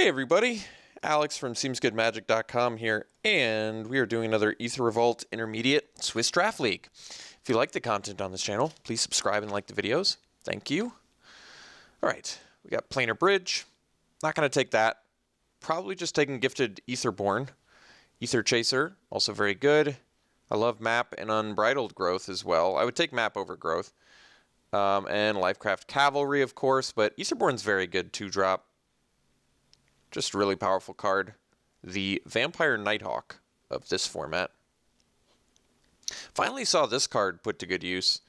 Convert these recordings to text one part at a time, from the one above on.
Hey everybody, Alex from SeemsGoodMagic.com here, and we are doing another Aether Revolt Intermediate Swiss Draft League. If you like the content on this channel, please subscribe and like the videos. Thank you. Alright, we got Planar Bridge. Not going to take that. Probably just taking Gifted Aetherborn. Aether Chaser, also very good. I love Map and Unbridled Growth as well. I would take Map over Growth. And Lifecraft Cavalry, of course, but Aetherborn's very good 2-drop. Just really powerful card. The Vampire Nighthawk of this format. Finally saw this card put to good use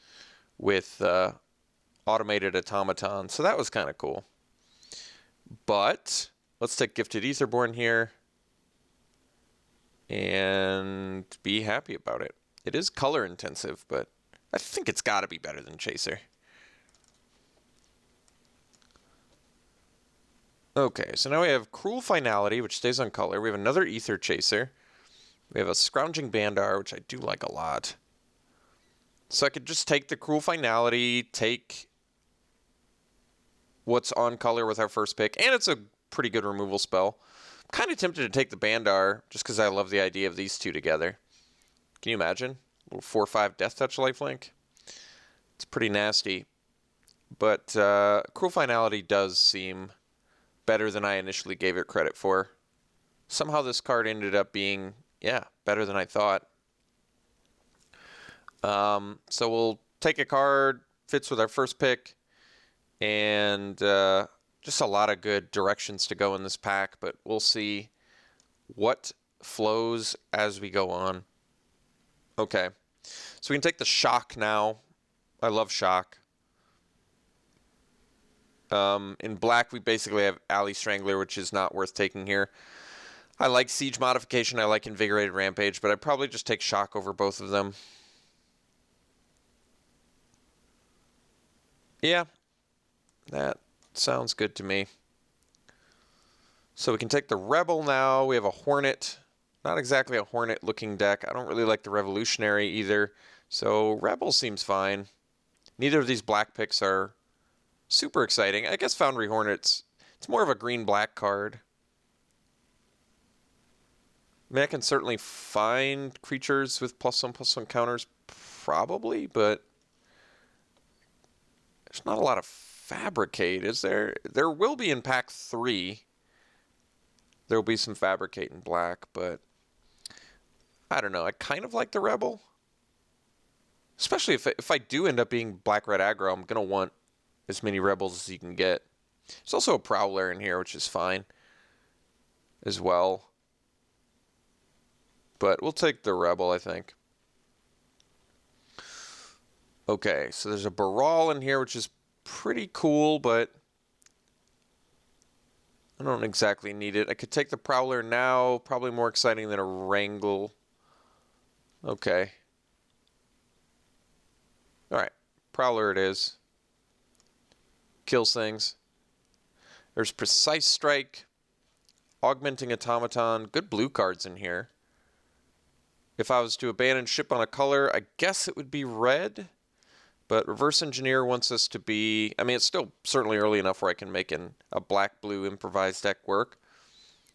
with Automated Automaton, so that was kind of cool. But let's take Gifted Aetherborn here and be happy about it. It is color intensive, but I think it's got to be better than Chaser. Okay, so now we have Cruel Finality, which stays on color. We have another Aether Chaser. We have a Scrounging Bandar, which I do like a lot. So I could just take the Cruel Finality, take what's on color with our first pick, and it's a pretty good removal spell. I'm kind of tempted to take the Bandar, just because I love the idea of these two together. Can you imagine? A little 4/5 Death Touch lifelink. It's pretty nasty. But Cruel Finality does seem better than I initially gave it credit for. Somehow this card ended up being, yeah, better than I thought. So we'll take a card, fits with our first pick, and just a lot of good directions to go in this pack, but we'll see what flows as we go on. Okay, so we can take the Shock now. I love Shock. In black, we basically have Alley Strangler, which is not worth taking here. I like Siege Modification, I like Invigorated Rampage, but I'd probably just take Shock over both of them. Yeah, that sounds good to me. So we can take the Rebel now. We have a Hornet. Not exactly a Hornet-looking deck. I don't really like the Revolutionary either, so Rebel seems fine. Neither of these black picks are super exciting. I guess Foundry Hornets, it's more of a green-black card. I mean, I can certainly find creatures with +1/+1 counters, probably, but there's not a lot of Fabricate, is there? There will be in pack 3. There will be some Fabricate in black, but I don't know. I kind of like the Rebel. Especially if I do end up being black-red aggro, I'm going to want as many Rebels as you can get. There's also a Prowler in here, which is fine as well. But we'll take the Rebel, I think. Okay, so there's a Baral in here, which is pretty cool, but I don't exactly need it. I could take the Prowler now, probably more exciting than a Wrangle. Okay. Alright, Prowler it is. Kills things. There's Precise Strike, Augmenting Automaton, good blue cards in here. If I was to abandon ship on a color, I guess it would be red, but Reverse Engineer wants us to be, I mean, it's still certainly early enough where I can make a black-blue improvised deck work.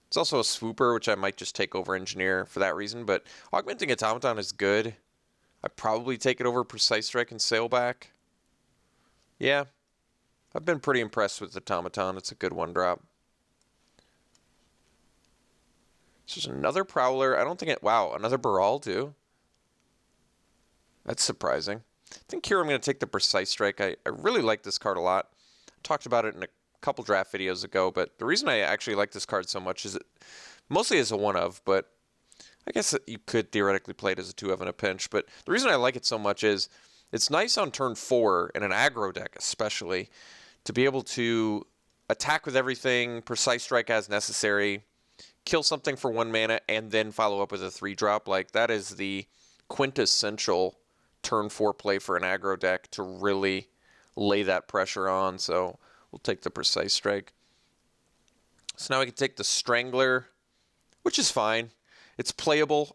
It's also a Swooper, which I might just take over Engineer for that reason, but Augmenting Automaton is good. I'd probably take it over Precise Strike and Sailback. Yeah. I've been pretty impressed with Automaton. It's a good 1-drop. There's another Prowler. I don't think it... Wow, another Baral, too. That's surprising. I think here I'm going to take the Precise Strike. I really like this card a lot. I talked about it in a couple draft videos ago, but the reason I actually like this card so much is it mostly as a 1-of, but I guess you could theoretically play it as a 2-of in a pinch. But the reason I like it so much is it's nice on turn 4 in an aggro deck especially, to be able to attack with everything, Precise Strike as necessary, kill something for 1 mana, and then follow up with a 3-drop. Like, that is the quintessential turn 4 play for an aggro deck to really lay that pressure on. So we'll take the Precise Strike. So now we can take the Strangler, which is fine. It's playable.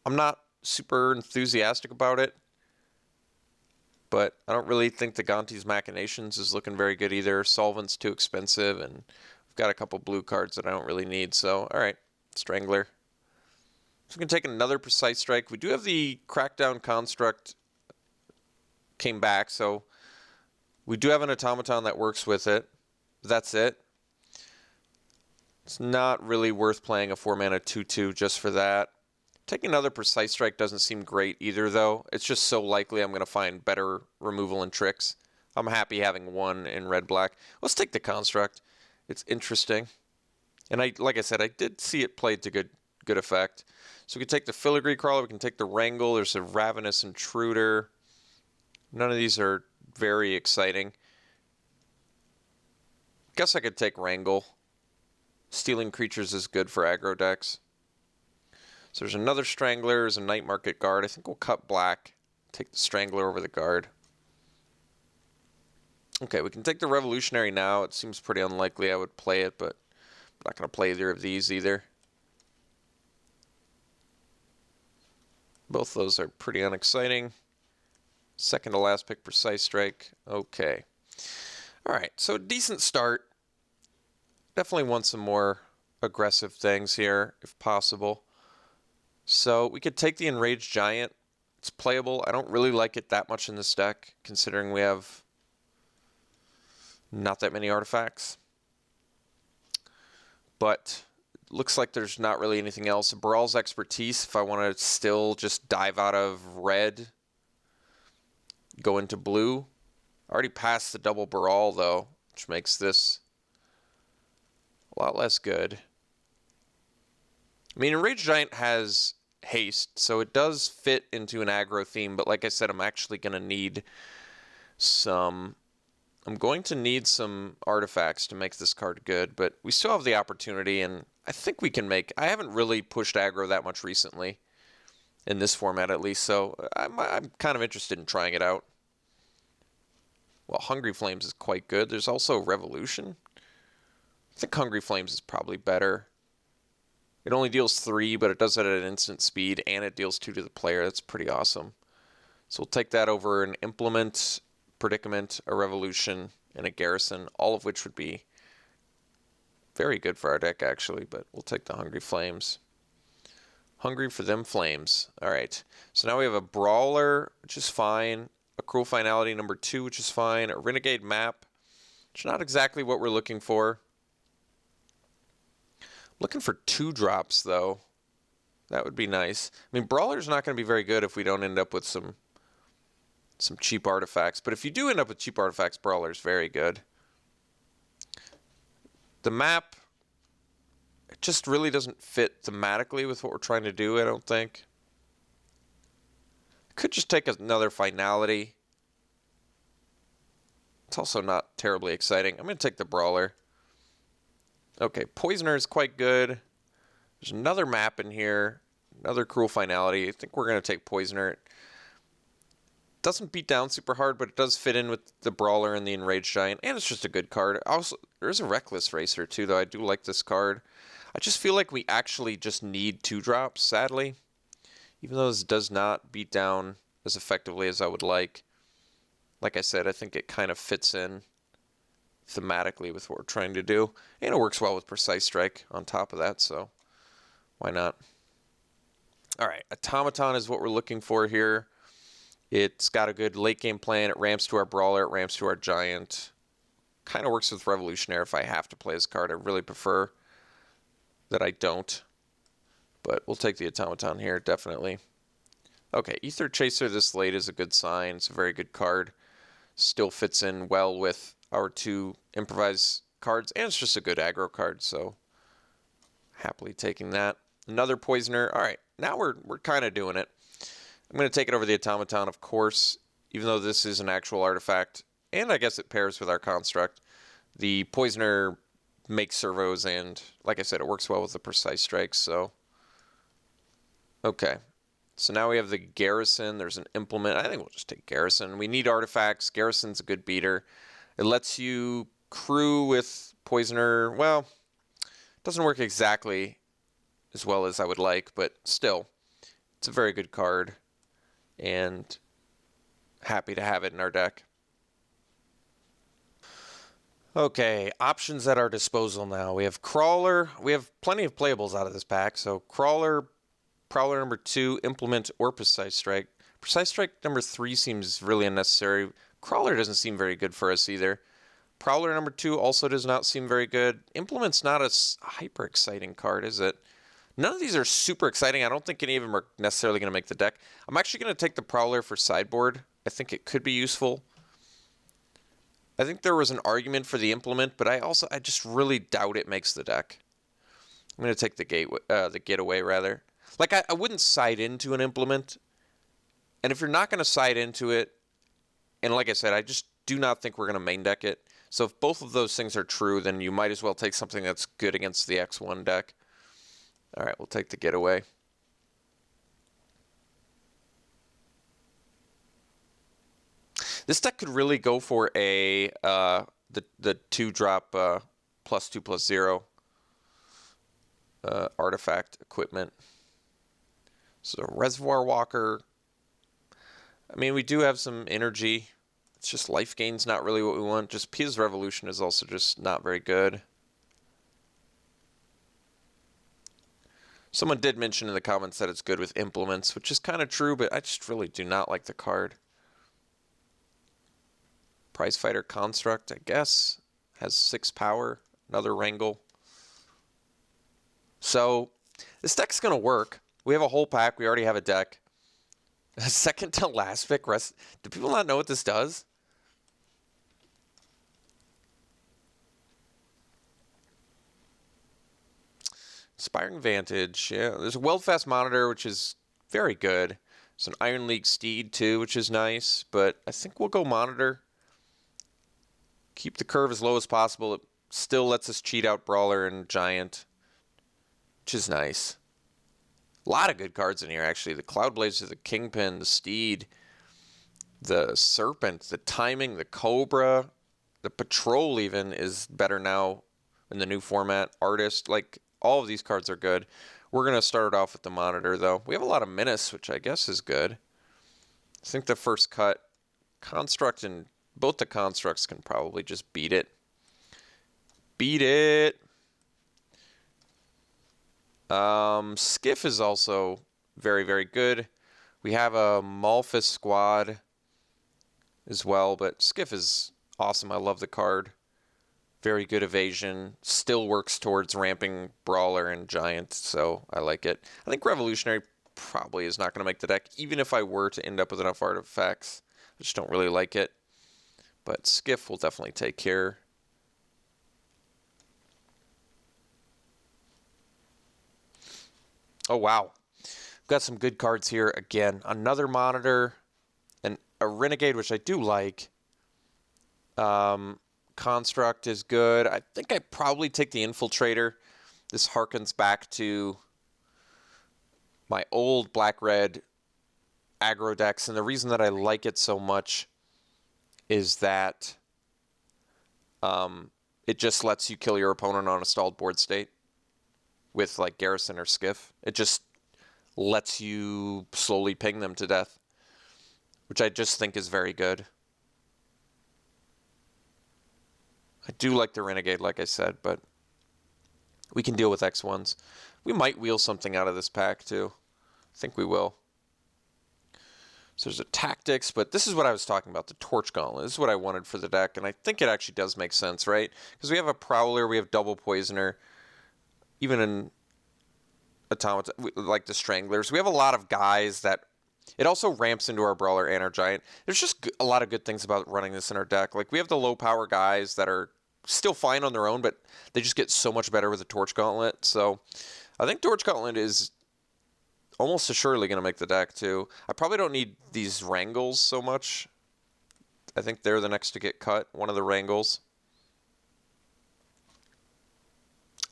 I'm not super enthusiastic about it. But I don't really think the Gonti's Machinations is looking very good either. Solvent's too expensive, and got a couple blue cards that I don't really need, so alright, Strangler. So we can take another Precise Strike. We do have the Crackdown Construct came back, so we do have an Automaton that works with it. That's it. It's not really worth playing a 4-mana 2/2 just for that. Taking another Precise Strike doesn't seem great either, though. It's just so likely I'm going to find better removal and tricks. I'm happy having one in red-black. Let's take the Construct. It's interesting. And like I said, I did see it played to good effect. So we can take the Filigree Crawler, we can take the Wrangle, there's a Ravenous Intruder. None of these are very exciting. Guess I could take Wrangle. Stealing creatures is good for aggro decks. So there's another Strangler, there's a Night Market Guard. I think we'll cut black, take the Strangler over the guard. Okay, we can take the Revolutionary now. It seems pretty unlikely I would play it, but I'm not going to play either of these either. Both those are pretty unexciting. Second to last pick, Precise Strike. Okay. Alright, so a decent start. Definitely want some more aggressive things here, if possible. So we could take the Enraged Giant. It's playable. I don't really like it that much in this deck, considering we have not that many artifacts. But looks like there's not really anything else. Brawl's Expertise, if I want to still just dive out of red, go into blue. I already passed the double Brawl, though, which makes this a lot less good. I mean, Enraged Giant has haste, so it does fit into an aggro theme, but like I said, I'm actually going to need some... I'm going to need some artifacts to make this card good, but we still have the opportunity, and I think we can make... I haven't really pushed aggro that much recently, in this format at least, so I'm kind of interested in trying it out. Well, Hungry Flames is quite good. There's also Revolution. I think Hungry Flames is probably better. It only deals 3, but it does it at an instant speed, and it deals 2 to the player. That's pretty awesome. So we'll take that over an Implement, Predicament, a Revolution, and a Garrison, all of which would be very good for our deck, actually, but we'll take the Hungry Flames. Hungry for them flames. All right. So now we have a Brawler, which is fine. A Cruel Finality number 2, which is fine. A Renegade Map, which is not exactly what we're looking for. Looking for 2 drops, though. That would be nice. I mean, Brawler's not going to be very good if we don't end up with some cheap artifacts. But if you do end up with cheap artifacts, Brawler's very good. The map, it just really doesn't fit thematically with what we're trying to do, I don't think. Could just take another Finality. It's also not terribly exciting. I'm going to take the Brawler. Okay, Poisoner is quite good. There's another map in here. Another Cruel Finality. I think we're going to take Poisoner. It doesn't beat down super hard, but it does fit in with the Brawler and the Enraged Giant. And it's just a good card. Also, there's a Reckless Racer, too, though. I do like this card. I just feel like we actually just need 2 drops, sadly. Even though this does not beat down as effectively as I would like. Like I said, I think it kind of fits in thematically with what we're trying to do. And it works well with Precise Strike on top of that, so why not? Alright, Automaton is what we're looking for here. It's got a good late game plan. It ramps to our Brawler, it ramps to our Giant. Kind of works with Revolutionary if I have to play this card. I really prefer that I don't. But we'll take the Automaton here, definitely. Okay, Aether Chaser this late is a good sign. It's a very good card. Still fits in well with our 2 improvise cards, and it's just a good aggro card, so happily taking that. Another Poisoner. All right, now we're kind of doing it. I'm going to take it over the Automaton, of course, even though this is an actual artifact, and I guess it pairs with our construct. The Poisoner makes servos, and like I said, it works well with the Precise Strikes, so okay. So now we have the Garrison. There's an Implement. I think we'll just take Garrison. We need artifacts. Garrison's a good beater. It lets you crew with Poisoner. Well, it doesn't work exactly as well as I would like, but still, it's a very good card. And happy to have it in our deck. Okay, options at our disposal now. We have Crawler. We have plenty of playables out of this pack. So Crawler, Prowler number 2, Implement, or Precise Strike. Precise Strike number 3 seems really unnecessary. Crawler doesn't seem very good for us either. Prowler number 2 also does not seem very good. Implement's not a hyper exciting card, is it? None of these are super exciting. I don't think any of them are necessarily going to make the deck. I'm actually going to take the Prowler for sideboard. I think it could be useful. I think there was an argument for the Implement, but I just really doubt it makes the deck. I'm going to take the Getaway rather. Like I wouldn't side into an Implement, and if you're not going to side into it, and like I said, I just do not think we're going to main deck it. So if both of those things are true, then you might as well take something that's good against the X1 deck. All right, we'll take the Getaway. This deck could really go for a the 2-drop +2/+0 artifact equipment. So Reservoir Walker. I mean, we do have some energy. It's just life gain's not really what we want. Just Pia's Revolution is also just not very good. Someone did mention in the comments that it's good with implements, which is kind of true, but I just really do not like the card. Prizefighter Construct, I guess, has 6 power, another Wrangle. So this deck's going to work. We have a whole pack. We already have a deck. Second to last pick. Do people not know what this does? Inspiring Vantage. Yeah, there's a Weldfast Monitor, which is very good. There's an Iron League Steed, too, which is nice. But I think we'll go Monitor. Keep the curve as low as possible. It still lets us cheat out Brawler and Giant, which is nice. A lot of good cards in here, actually. The Cloudblazer, the Kingpin, the Steed, the Serpent, the Timing, the Cobra, the Patrol even is better now in the new format. Artist, like, all of these cards are good. We're going to start it off with the Monitor, though. We have a lot of Menace, which I guess is good. I think the first cut, Construct and both the Constructs can probably just beat it. Beat it! Skiff is also very, very good. We have a Malphus squad as well, but Skiff is awesome. I love the card. Very good evasion. Still works towards ramping Brawler and Giant, so I like it. I think Revolutionary probably is not going to make the deck, even if I were to end up with enough artifacts. I just don't really like it. But Skiff will definitely take care. Oh, wow. We've got some good cards here again. Another Monitor and a Renegade, which I do like. Construct is good. I think I'd probably take the Infiltrator. This harkens back to my old black-red aggro decks, and the reason that I like it so much is that it just lets you kill your opponent on a stalled board state with like Garrison or Skiff. It just lets you slowly ping them to death, which I just think is very good. I do like the Renegade, like I said, but we can deal with X1s. We might wheel something out of this pack, too. I think we will. So there's a Tactics, but this is what I was talking about, the Torch Gauntlet. This is what I wanted for the deck, and I think it actually does make sense, right? Because we have a Prowler, we have Double Poisoner, even in Automata, like the Stranglers. We have a lot of guys that... It also ramps into our Brawler and our Giant. There's just a lot of good things about running this in our deck. Like, we have the low-power guys that are still fine on their own, but they just get so much better with the Torch Gauntlet. So I think Torch Gauntlet is almost assuredly going to make the deck, too. I probably don't need these Wrangles so much. I think they're the next to get cut, one of the Wrangles.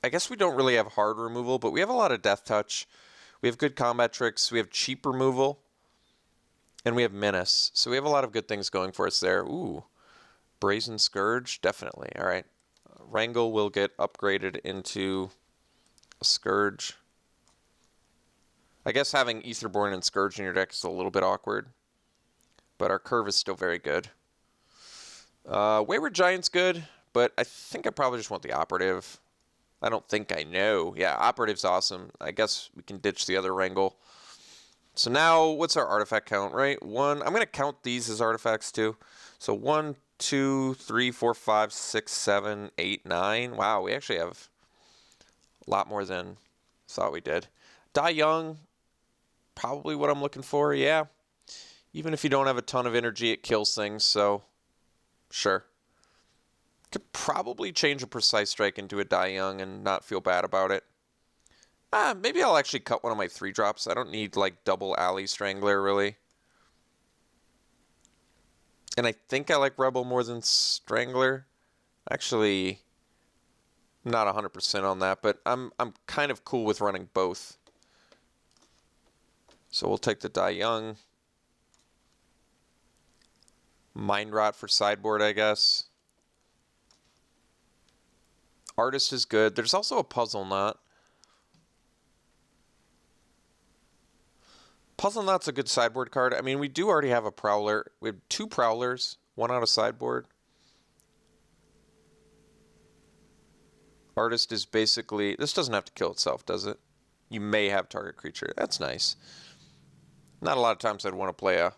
I guess we don't really have hard removal, but we have a lot of Death Touch. We have good combat tricks. We have cheap removal. And we have Menace. So we have a lot of good things going for us there. Ooh. Brazen Scourge? Definitely. All right. Wrangle will get upgraded into a Scourge. I guess having Aetherborn and Scourge in your deck is a little bit awkward. But our curve is still very good. Wayward Giant's good. but I think I probably just want the operative. I don't think I know. Yeah, operative's awesome. I guess we can ditch the other wrangle. So now, what's our artifact count, right? 1. I'm going to count these as artifacts too. So 1, 2, 3, 4, 5, 6, 7, 8, 9. Wow, we actually have a lot more than I thought we did. Die young, probably what I'm looking for, yeah. Even if you don't have a ton of energy, it kills things, so sure. Could probably change a Precise Strike into a Die Young and not feel bad about it. Maybe I'll actually cut one of my 3-drops. I don't need, like, double Alley Strangler, really. And I think I like Rebel more than Strangler. Actually, not 100% on that, but I'm kind of cool with running both. So we'll take the Die Young. Mind Rot for sideboard, I guess. Artist is good. There's also a Puzzle Knot. Puzzle Knot's a good sideboard card. I mean, we do already have a Prowler. We have 2 Prowlers, 1 out of sideboard. Artist is basically... This doesn't have to kill itself, does it? You may have target creature. That's nice. Not a lot of times I'd want to play a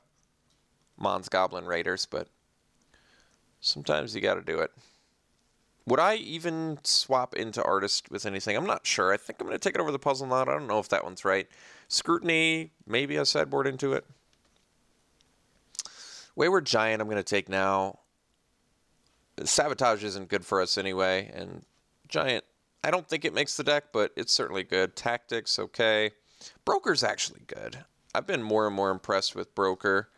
Mons Goblin Raiders, but sometimes you got to do it. Would I even swap into Artist with anything? I'm not sure. I think I'm going to take it over the Puzzle Knot. I don't know if that one's right. Scrutiny, maybe a sideboard into it. Wayward Giant I'm going to take now. Sabotage isn't good for us anyway, and Giant, I don't think it makes the deck, but it's certainly good. Tactics, okay. Broker's actually good. I've been more and more impressed with Broker.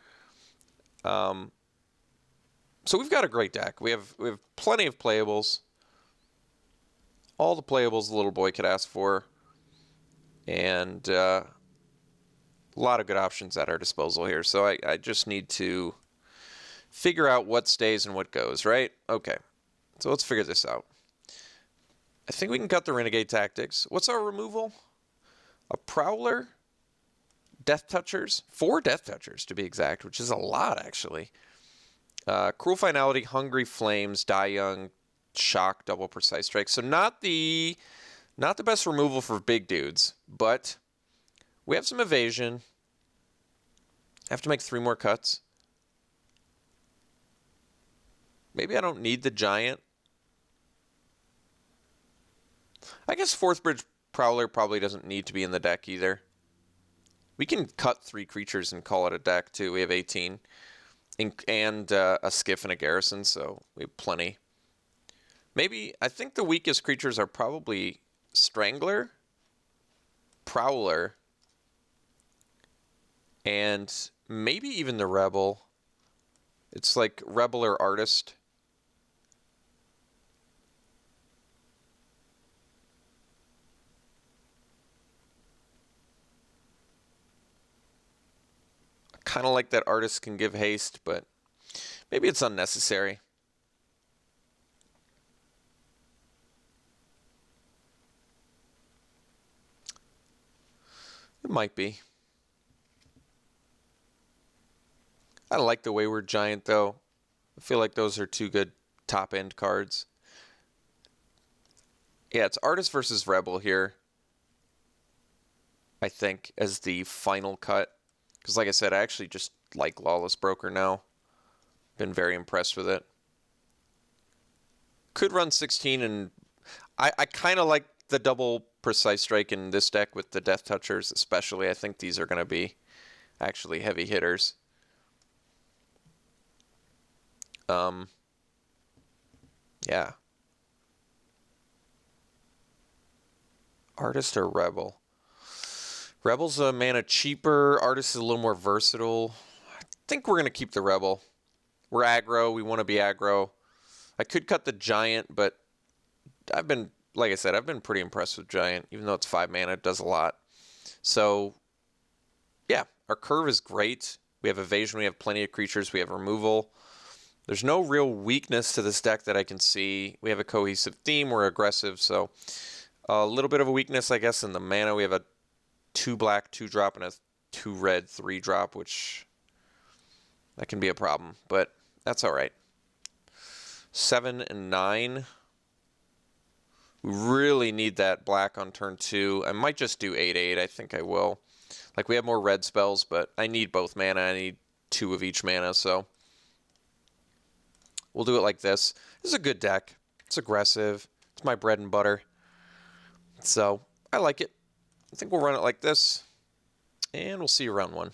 So we've got a great deck. We have plenty of playables. All the playables the little boy could ask for. And a lot of good options at our disposal here. So I just need to figure out what stays and what goes, right? Okay. So let's figure this out. I think we can cut the Renegade Tactics. What's our removal? A Prowler? Death Touchers? 4 Death Touchers, to be exact, which is a lot, actually. Cruel Finality, Hungry Flames, Die Young, Shock, Double Precise Strike. So not the best removal for big dudes, but we have some evasion. I have to make 3 more cuts. Maybe I don't need the Giant. I guess 4th Bridge Prowler probably doesn't need to be in the deck either. We can cut 3 creatures and call it a deck too. We have 18. And a Skiff and a Garrison, so we have plenty. Maybe, I think the weakest creatures are probably Strangler, Prowler, and maybe even the Rebel. It's like Rebel or Artist. Kind of like that Artist can give haste, but maybe it's unnecessary. It might be. I like the Wayward Giant, though. I feel like those are 2 good top-end cards. Yeah, it's Artist versus Rebel here, I think, as the final cut. Because like I said, I actually just like Lawless Broker now. Been very impressed with it. Could run 16, and I kind of like the double Precise Strike in this deck with the Death Touchers, especially. I think these are going to be actually heavy hitters. Yeah. Artist or Rebel? Rebel's a mana cheaper. Artist is a little more versatile. I think we're going to keep the Rebel. We're aggro. We want to be aggro. I could cut the Giant, but like I said, I've been pretty impressed with Giant. Even though it's 5 mana, it does a lot. So, yeah, our curve is great. We have evasion. We have plenty of creatures. We have removal. There's no real weakness to this deck that I can see. We have a cohesive theme. We're aggressive. So, a little bit of a weakness, I guess, in the mana. We have a 2 black, 2 drop, and a 2 red, 3 drop, which that can be a problem, but that's all right. 7 and 9. We really need that black on turn 2. I might just do 8/8. I think I will. Like, we have more red spells, but I need both mana. I need 2 of each mana, so we'll do it like this. This is a good deck. It's aggressive. It's my bread and butter. So I like it. I think we'll run it like this, and we'll see you round 1.